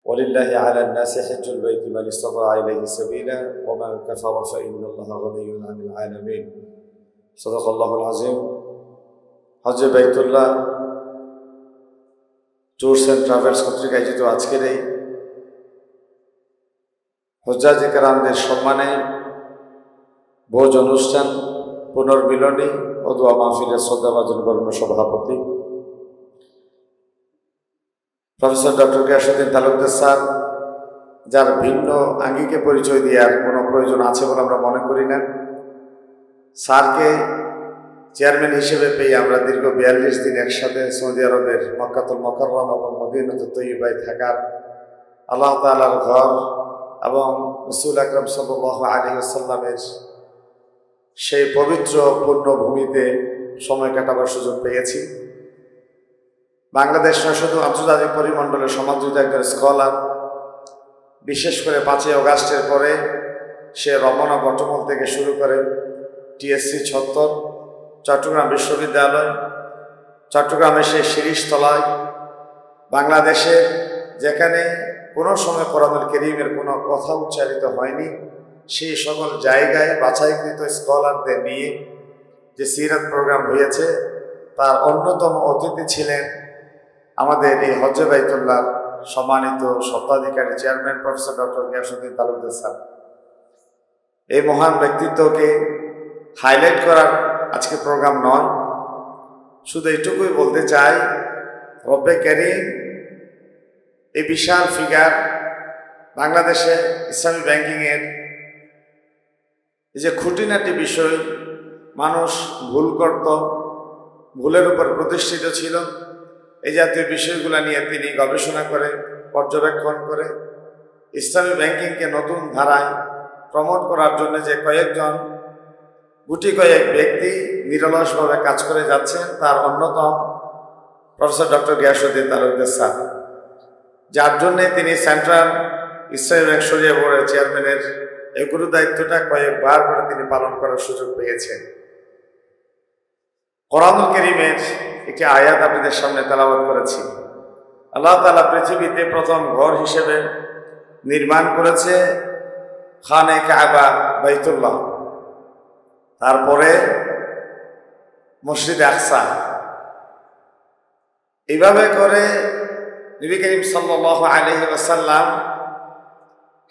ولله على الناس حج البيت من استطاع إليه سبيلا ومن كفر فإن الله غني عن العالمين صدق الله العظيم Hajj Baitullah tours and travels কর্তৃক আয়োজিত আজকের এই হুজ্জাজে কেরামদের সম্মানে ভোজ অনুষ্ঠান পুনর্মিলনী ও দোয়া মাহফিলের শ্রদ্ধাভাজন বরণ্য সভাপতি professor doctor Giasuddin Talukdar sir, যার ভিন্ন আঙ্গিকে পরিচয় দেওয়ার কোনো প্রয়োজন আছে বলে আমরা মনে করি না। স্যারকে চেয়ারম্যান হিসেবে পেয়ে আমরা দীর্ঘ ৪২ দিন একসাথে সৌদি আরবের মক্কাতুল মুকাররম এবং মদিনাতুত তৈয়্যিবায় থাকার আল্লাহ তাআলার ঘর এবং রাসূল আকরাম সাল্লাল্লাহু আলাইহি ওয়াসাল্লামের সেই পবিত্র পুণ্যভূমিতে সময় কাটাবার সুযোগ পেয়েছি। বাংলাদেশ নয়, শুধু আন্তর্জাতিক পরিমণ্ডলে সমাদৃত একজন স্কলার, বিশেষ করে ৫ই অগাস্টের পরে সে রমনা বটমূল থেকে শুরু করে টিএসসি ৭৬, চট্টগ্রাম বিশ্ববিদ্যালয়, চট্টগ্রামের সেই শিরিষতলায়, বাংলাদেশে যেখানে কোনো সময় কোরআনুল কারীমের কোনো কথা উচ্চারিত হয়নি সেই সকল জায়গায় বাছাইকৃত স্কলারদের নিয়ে যে সিরাত প্রোগ্রাম হয়েছে তার অন্যতম অতিথি ছিলেন আমাদের এই হজ্জে বাইতুল্লাহ সম্মানিত স্বত্বাধিকারী chairman professor doctor Giasuddin Talukdar sir. এই মহান ব্যক্তিত্বকে হাইলাইট করার আজকে প্রোগ্রাম নয়, শুধু এইটুকুই বলতে চাই, রব্বে কারীম এই বিশাল ফিগার বাংলাদেশে ইসলামী ব্যাংকিংয়ের এই যে খুঁটিনাটি বিষয় মানুষ ভুল করত, ভুলের উপর প্রতিষ্ঠিত ছিল, এই জাতীয় বিষয়গুলো নিয়ে তিনি গবেষণা করে পর্যবেক্ষণ করে ইসলামী ব্যাংকিংকে নতুন ধারায় প্রমোট করার জন্য যে কয়েকজন গুটি কয়েক ব্যক্তি নিরলসভাবে কাজ করে যাচ্ছেন তার অন্যতম professor doctor Giasuddin Talukdar sir, যার জন্যে তিনি সেন্ট্রাল ইসলামী ব্যাংক শরিয়া বোর্ডের চেয়ারম্যানের এই গুরু দায়িত্বটা কয়েকবার করে তিনি পালন করার সুযোগ পেয়েছেন। কোরআনুল কারীমের একটি আয়াত আপনাদের সামনে তেলাওয়াত করেছি। আল্লাহ তাআলা পৃথিবীতে প্রথম ঘর হিসেবে নির্মাণ করেছে খানে কাবা বাইতুল্লাহ, তারপরে মসজিদ আকসা। এইভাবে করে নবী করিম সাল্লাল্লাহু আলাইহি ওয়াসাল্লাম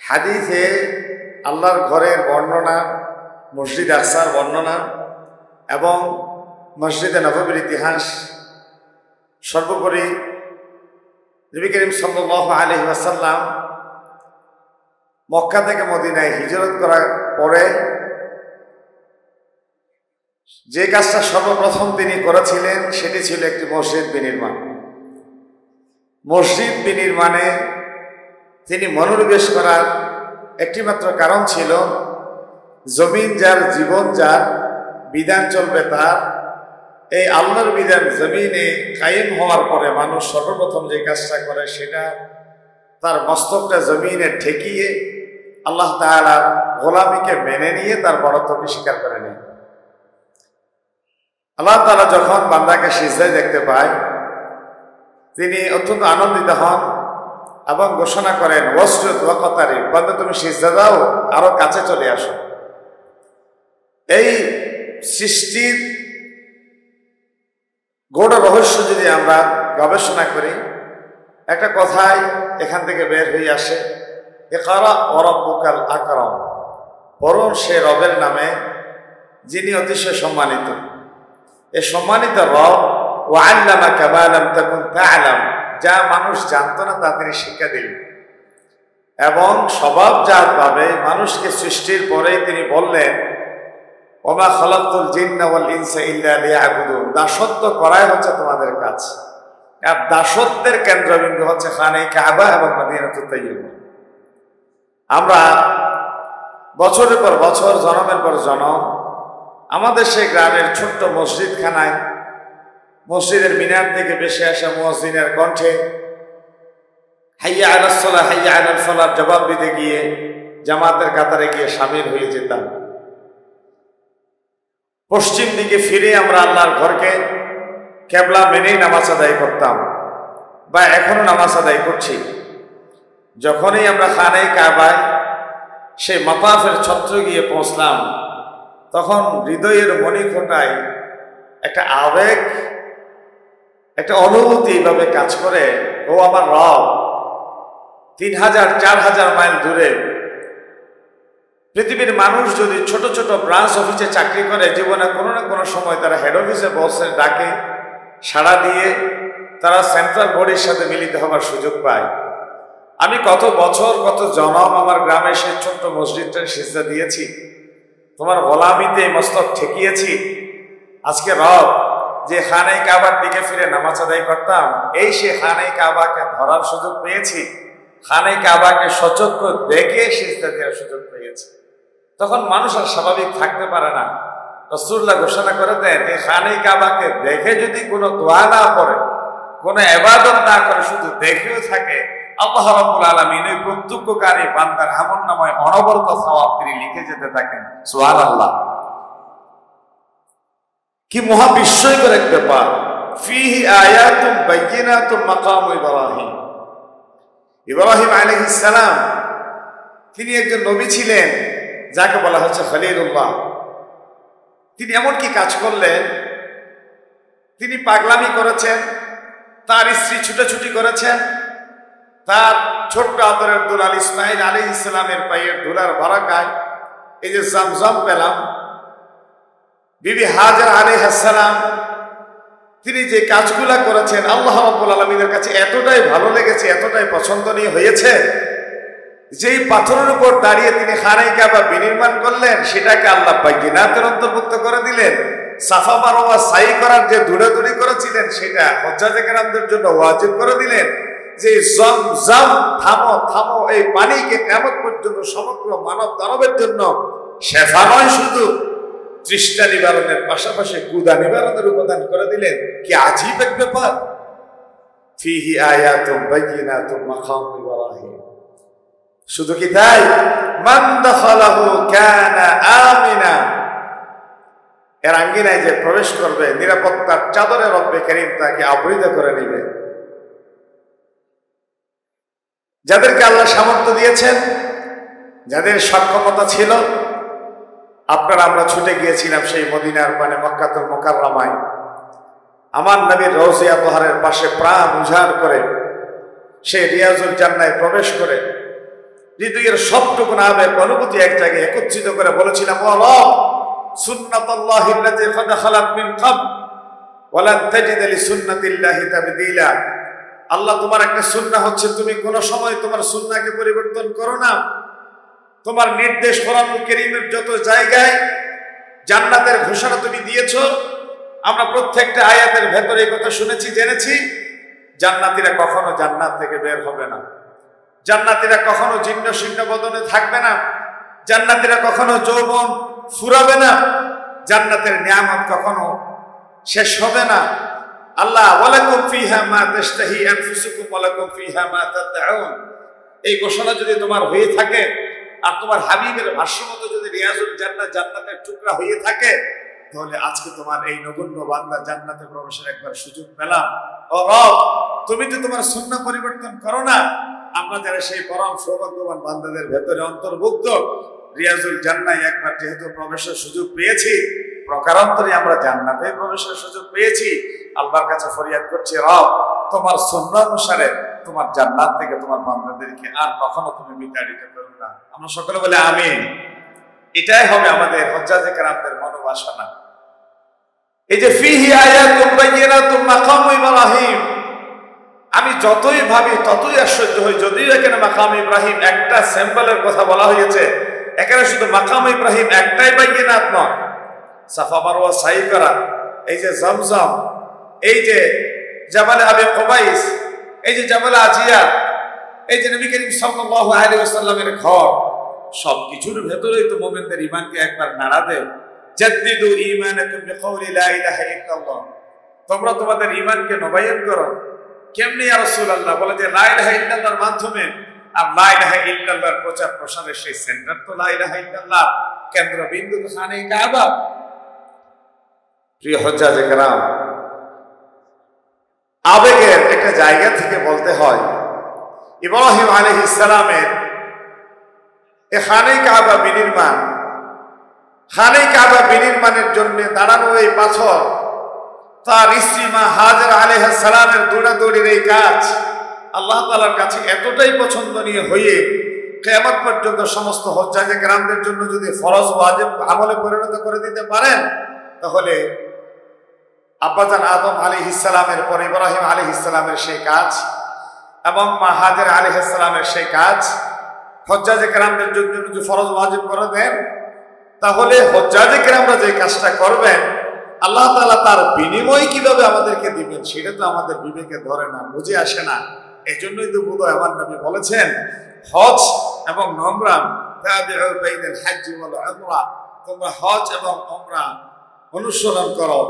হাদিসে আল্লাহর ঘরের বর্ণনা, মসজিদ আকসার বর্ণনা এবং মসজিদে নববীর ইতিহাস, সর্বোপরি নবী করিম সাল্লাল্লাহু আলাইহি ওয়াসাল্লাম মক্কা থেকে মদিনায় হিজরত করার পরে যে কাজটা সর্বপ্রথম তিনি করেছিলেন সেটি ছিল একটি মসজিদ বিনির্মাণ। মসজিদ বিনির্মাণে তিনি মনোনিবেশ করার একটিমাত্র কারণ ছিল, জমিন যার, জীবন যার, বিধান চলবে তার। এই আল্লাহর বিধান জমিনে কায়েম হওয়ার পরে মানুষ সর্বপ্রথম যে কাজটা করে সেটা তার মস্তকটা জমিনে ঠেকিয়ে আল্লাহ তাআলার গোলামীকে মেনে নিয়ে তার বড়ত্বকে স্বীকার করে নেয়। আল্লাহ তাআলা যখন বান্দাকে সিজদায় দেখতে পায় তিনি অত্যন্ত আনন্দিত হন এবং ঘোষণা করেন, ওয়াসজুদ ওয়াকতারিব, বান্দা তুমি সিজদা দাও, আরো কাছে চলে আসো। এই সৃষ্টির গোটা রহস্য যদি আমরা গবেষণা করি, একটা কথাই এখান থেকে বের হয়ে আসে, ইকরা ওয়া রাব্বুকাল আকরাম, পড়ুন সে রবের নামে যিনি অতিশয় সম্মানিত। এই সম্মানিত রব ওয়া আল্লামাকা মা লাম তাকুন তা'লাম, যা মানুষ জানত না তা তিনি শিক্ষা দিলেন। এবং স্বভাবজাতভাবে মানুষকে সৃষ্টির পরে তিনি বললেন, ওমা খালাকতুল জিন্না ওয়াল ইনসা ইল্লা লিয়াবুদুন, দাসত্ব করাই হচ্ছে তোমাদের কাজ। আর দাসত্বের কেন্দ্রবিন্দু হচ্ছে খানে কাবা এবং মদিনাতুত তৈয়্যিবা। আমরা বছরের পর বছর, জনমের পর জনম আমাদের সেই গ্রামের ছোট্ট মসজিদখানায় মসজিদের মিনার থেকে ভেসে আসা মুয়াজ্জিনের কণ্ঠে হাইয়া আলাস সালাহ হাইয়া আলাল ফালাহ জবাব দিতে গিয়ে জামাতের কাতারে গিয়ে শামিল হয়ে যেতাম। পশ্চিম দিকে ফিরে আমরা আল্লাহর ঘরকে কেবলা মেনেই নামাজ আদায় করতাম, বা এখনো নামাজ আদায় করছি। যখনই আমরা খানে কাবায় সেই মাতাফের ছত্র গিয়ে পৌঁছলাম, তখন হৃদয়ের মণিকোটায় একটা আবেগ, একটা অনুভূতি এইভাবে কাজ করে, ও আমার রব 3000-4000 মাইল দূরে। পৃথিবীর মানুষ যদি ছোট ছোট ব্রাঞ্চ অফিসে চাকরি করে, জীবনে কোনো না কোনো সময় তারা হেড অফিসে বসে ডাকে, সাড়া দিয়ে তারা সেন্ট্রাল বডির সাথে মিলিত হওয়ার সুযোগ পায়। আমি কত বছর কত জনম আমার গ্রামে সেই ছোট্ট মসজিদটার সিজদা দিয়েছি, তোমার গোলামিতে মস্তক ঠেকিয়েছি। আজকে রব যে খানে কাবার দিকে ফিরে নামাজ আদায় করতাম, এই সে খানে কাবাকে ধরার সুযোগ পেয়েছি, খানে কাবাকে সচক্ষ দেখে সিজদা দেওয়ার সুযোগ পেয়েছি। তখন মানুষ আর স্বাভাবিক থাকতে পারে না। রাসূলুল্লাহ ঘোষণা করে দেন, এই খানে কাবাকে দেখে যদি কোনো দোয়া না পড়ে, কোনো ইবাদত না করে, শুধু দেখেও থাকে, আল্লাহ রাব্বুল আলামিন এই প্রত্যক্ষকারী বান্দার আমলনামায় অনবরত সওয়াব তিনি লিখে যেতে থাকেন। সুবহানাল্লাহ, কি মহা বিস্ময়কর এক ব্যাপার। ফিহি আয়াতুম বাইয়িনাতুম মাকাম ইব্রাহিম। ইব্রাহিম আলাইহিস সালাম তিনি একজন নবী ছিলেন, যাকে বলা হচ্ছে খলিলুল্লাহ। তিনি এমন কি কাজ করলেন, তিনি পাগলামি করেছেন, তার স্ত্রী ছুটাছুটি করেছেন, তার ছোট্ট আদরের দুলাল ইসমাইল আলাইহিস সালামের পায়ের ধুলার বারাকায় এই যে জমজম পেলাম। বিবি হাজার আলাইহিস সালাম তিনি যে কাজগুলা করেছেন, আল্লাহ রাব্বুল আলামিনের কাছে এতটাই ভালো লেগেছে, এতটাই পছন্দনীয় হয়েছে, যেই পাথরের উপর দাঁড়িয়ে তিনি খানে কাবা বিনির্মাণ করলেন, সেটাকে আল্লাহ বাইয়িনাতের অন্তর্ভুক্ত করে দিলেন। সাফা মারওয়া সাই করার যে দৌড়াদৌড়ি করেছিলেন, সেটা হুজ্জাজে কেরামদের জন্য ওয়াজিব করে দিলেন, যে জমজম থামো থামো, এই পানিকে কিয়ামত পর্যন্ত সমগ্র মানব দানবের জন্য শেফা নয়, শুধু তৃষ্ণা নিবারণের পাশাপাশি ক্ষুধা নিবারণের উপাদান করে দিলেন। কি আজীব এক ব্যাপার। ফিহি আয়াতুম বাইয়িনাতুম মাকাম ইব্রাহিম। শুধু কি তাই, মান দাখালাহু কানা আমিনা, এর আঙ্গিনায় যে প্রবেশ করবে, নিরাপত্তার চাদরে রব্বে কারীম তাকে আবৃত করে নেবে। যাদেরকে আল্লাহ সামর্থ্য দিয়েছেন, যাদের সক্ষমতা ছিল, আপনারা আমরা ছুটে গিয়েছিলাম সেই মদিনার পানে মক্কাতুল মুকাররমায়, আমার নবীর রওজা তোহারের পাশে প্রাণ উজাড় করে সেই রিয়াজুল জান্নায় প্রবেশ করে হৃদয়ের সবটুকু আবেগ অনুভূতি এক জায়গায় একত্রিত করে বলেছিলাম, ও রব, সুন্নাতুল্লাহি আল্লাতী ক্বাদ খালাত মিন ক্বাবল ওয়া লান তাজিদ লিসুন্নাতিল্লাহি তাবদীলা। আল্লাহ, তোমার একটা সুন্নাহ হচ্ছে, তুমি কোনো সময় তোমার সুন্নাহকে পরিবর্তন করো না। তোমার নির্দেশ কোরআনুল কারীমের যত জায়গায় জান্নাতের ঘোষণা তুমি দিয়েছো, আমরা প্রত্যেকটা আয়াতের ভেতরে এই কথা শুনেছি, জেনেছি। জান্নাতীরা কখনো জান্নাত থেকে বের হবে না, জান্নাতীরা কখনো জীর্ণ শীর্ণ বদনে থাকবে না, জান্নাতীরা কখনো যৌবন ফুরাবে না, জান্নাতের নিয়ামত কখনো শেষ হবে না। আল্লাহ, ওয়ালাকুম ফিহা মা তাশতাহি আনফুসুকুম ওয়ালাকুম ফিহা মা তাদউন, এই ঘোষণা যদি তোমার হয়ে থাকে, আর তোমার হাবিবের ভাষ্যমত যদি রিয়াজুল জান্নাত জান্নাতের টুকরা হয়ে থাকে, তাহলে আজকে তোমার এই নগণ্য বান্দা জান্নাতে প্রবেশের একবার সুযোগ পেলাম। ও রব, তুমি তো তোমার সুন্নাহ পরিবর্তন করো না। আমরা যারা সেই পরম সৌভাগ্যবান বান্দাদের ভেতরে অন্তর্ভুক্ত, রিয়াজুল জান্নায় একবার যেহেতু প্রবেশের সুযোগ পেয়েছি, প্রকারান্তরে আমরা জান্নাতে প্রবেশের সুযোগ পেয়েছি। আল্লাহর কাছে ফরিয়াদ করছি, রব, তোমার সুন্নাহ অনুসারে তোমার জান্নাত থেকে তোমার বান্দাদেরকে আর কখনো তুমি বিতাড়িত করো না। আমরা সকলে বলে আমিন। এটাই হবে আমাদের হুজ্জাজে কেরামদের মনোবাসনা। এই যে ফিহি আয়াতুম বাইয়িনাতুম মাকাম ইব্রাহিম, আমি যতই ভাবি ততই আশ্চর্য হই। যদিও এখানে মাকাম ইব্রাহিম একটা সিম্বলের কথা বলা হয়েছে, এখানে শুধু মাকাম ইব্রাহিম একটাই বাইয়িনাত নয়। সাফা মারওয়া সাই করা, এই যে জমজম, এই যে জাবালে আবি কুবাইস, এই যে জাবালে আজিয়া, এই যে নবী করিম সাল্লাল্লাহু আলাইহি ওয়াসাল্লামের ঘর, সবকিছুর ভেতরেই তো মুমিনদের ঈমানকে একবার নাড়া দেয়। জাদ্দিদু ঈমানাকুম বিকাউলি লা ইলাহা ইল্লাল্লাহ, তোমরা তোমাদের ঈমানকে নবায়ন করো। কেমনে ইয়া রাসূলুল্লাহ? বলে যে লা ইলাহা ইল্লাল্লাহর মাধ্যমে। আর লা ইলাহা ইল্লাল্লাহর প্রচার প্রসারের সেই সেন্টার তো লা ইলাহা ইল্লাল্লাহ, কেন্দ্রবিন্দু তো খানে কাবা। প্রিয় হুজ্জাজে কেরাম, আবেগের একটা জায়গা থেকে বলতে হয়, ইব্রাহিম আলাইহিস সালামের খানে কাবা বিনির্মাণ, খানে কাবা বিনির্মাণের জন্য দাঁড়ানো এই পাথর তার স্ত্রী মা হাজেরা আলাইহিস সালামের দৌড়াদৌড়ির এই কাজ আল্লাহ তাআলার কাছে এতটাই পছন্দনীয় হয়ে কিয়ামত পর্যন্ত সমস্ত হজ্জাজে কেরামদের জন্য যদি ফরজ ওয়াজিব আমলে পরিণত করে দিতে পারেন, তাহলে আব্বাজান আদম আলাইহিস সালামের পর ইব্রাহিম আলাইহিস সালামের সেই কাজ এবং মা হাজেরা আলাইহিস সালামের সেই কাজ হজ্জাজে কেরামদের জন্য যদি ফরজ ওয়াজিব করে দেন, তাহলে হজ্জাজে কেরামরা যে কাজটা করবেন আল্লাহ তাআলা তার বিনিময় কিভাবে আমাদেরকে দিবেন সেটা তো আমাদের বিবেকে ধরে না, বুঝে আসে না। এই জন্যই তো বোধহয় আমার নবী বলেছেন, হজ এবং উমরা তাবিউ বাইনাল হজ্জ ওয়াল উমরা, তোমরা হজ এবং উমরা অনুসরণ করো,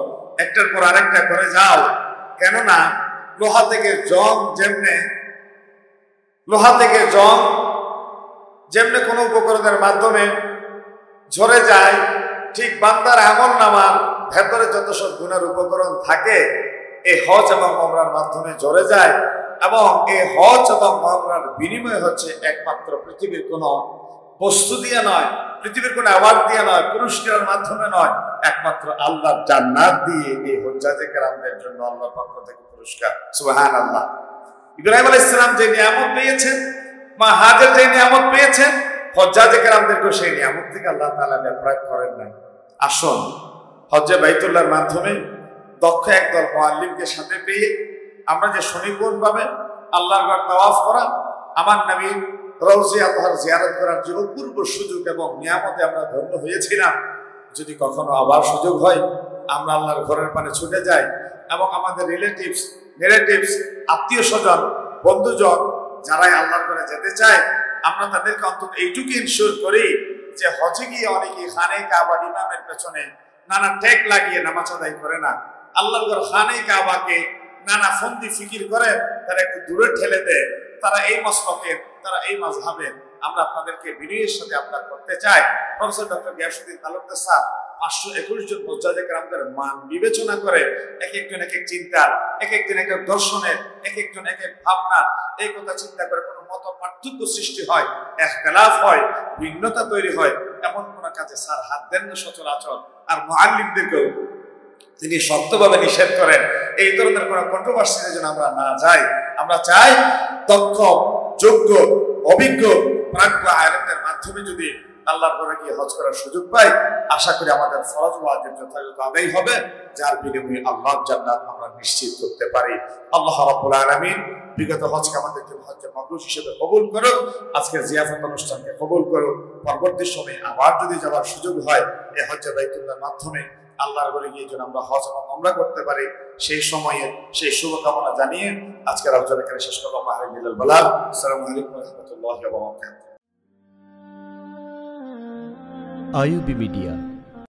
একটার পর আরেকটা করে যাও। কেননা লোহা থেকে জং যেমনে কোনো উপকরণের মাধ্যমে ঝরে যায়, ঠিক বান্দার আমল নামার ভেতরে যত সব গুণের উপকরণ থাকে এই হজ এবং উমরার মাধ্যমে ঝরে যায়। এবং এই হজ এবং উমরার বিনিময় হচ্ছে একমাত্র পৃথিবীর কোনো বস্তু দিয়ে নয়, পৃথিবীর কোনো অ্যাওয়ার্ড দিয়ে নয়, পুরস্কারের মাধ্যমে নয়, একমাত্র আল্লাহর জান্নাত দিয়ে এই হজ্জাজে কেরামদের জন্য আল্লাহর পক্ষ থেকে পুরস্কার। সুবহানাল্লাহ। ইব্রাহিম আলাইহিস সালাম যে নিয়ামত পেয়েছেন, মা হাজের যে নিয়ামত পেয়েছেন, হজ্জাজে কেরামদেরকে সেই নিয়ামত থেকে আল্লাহ তাআলা নির্ভর করেন নাই। আসুন হজ্জে বাইতুল্লাহর মাধ্যমে দক্ষ একদল মুআল্লিমকে সাথে পেয়ে আমরা যে সুনিপুণভাবে আল্লাহর ঘর তাওয়াফ করা, আমার নবী রওজা আতহার জিয়ারত করার যে অপূর্ব সুযোগ এবং নিয়ামতে আমরা ধন্য হয়েছিলাম, যদি কখনো আবার সুযোগ হয় আমরা আল্লাহর ঘরের পানে ছুটে যাই এবং আমাদের রিলেটিভস আত্মীয় স্বজন বন্ধুজন যারাই আল্লাহর ঘরে যেতে চায়, আমরা তাদেরকে অন্তত এইটুকু ইনশিওর করি যে হজে গিয়ে অনেকে খানে কাবা ইমামের পেছনে নানা ট্যাগ লাগিয়ে নামাজ আদায় করে না, আল্লাহর ঘর খানে কাবাকে নানা ফন্দি ফিকির করে তারা একটু দূরে ঠেলে দেয়, তারা এই মসলকের, তারা এই মাযহাবের। আমরা আপনাদেরকে বিনয়ের সাথে আপনার করতে চাই, professor doctor Giasuddin Talukdar sir 521 জন হজ্জাজে কেরামদের মান বিবেচনা করে এক একজন এক এক চিন্তার, এক একজন এক এক দর্শনের, এক একজন এক এক ভাবনার, এই কথা চিন্তা করে কোনো মত পার্থক্য সৃষ্টি হয়, ইখতিলাফ হয়, ভিন্নতা তৈরি হয়, এমন কোনো কাজে স্যার হাত দেন না সচরাচর। আর মুআল্লিমদেরকেও তিনি শক্তভাবে নিষেধ করেন এই ধরনের কোনো কন্ট্রোভার্সিতে যেন আমরা না যাই। আমরা চাই দক্ষ, যোগ্য, অভিজ্ঞ, প্রাজ্ঞ আলেমদের মাধ্যমে যদি আল্লাহর ঘরে গিয়ে হজ করার সুযোগ পাই, আশা করি আমাদের ফরজ ওয়াজিব যথাযথ আদায় হবে, যার বিনিময়ে আল্লাহর জান্নাত আমরা নিশ্চিত করতে পারি। আল্লাহ রাব্বুল আলামিন বিগত হজকে আমাদেরকে হজ্জে মাবরুর হিসেবে কবুল করুক, আজকের জিয়াফত অনুষ্ঠানকে কবুল করুক। পরবর্তী সময়ে আবার যদি যাওয়ার সুযোগ হয় এই হজ্জে বাইতুল্লাহর মাধ্যমে আল্লাহর ঘরে গিয়ে যেন আমরা হজ এবং উমরা করতে পারি, সেই সময়ে সেই শুভকামনা জানিয়ে আজকের আলোচনা এখানে শেষ করলাম। আসসালামু আলাইকুম ওয়া রাহমাতুল্লাহি ওয়া বারাকাতুহু। IUB media.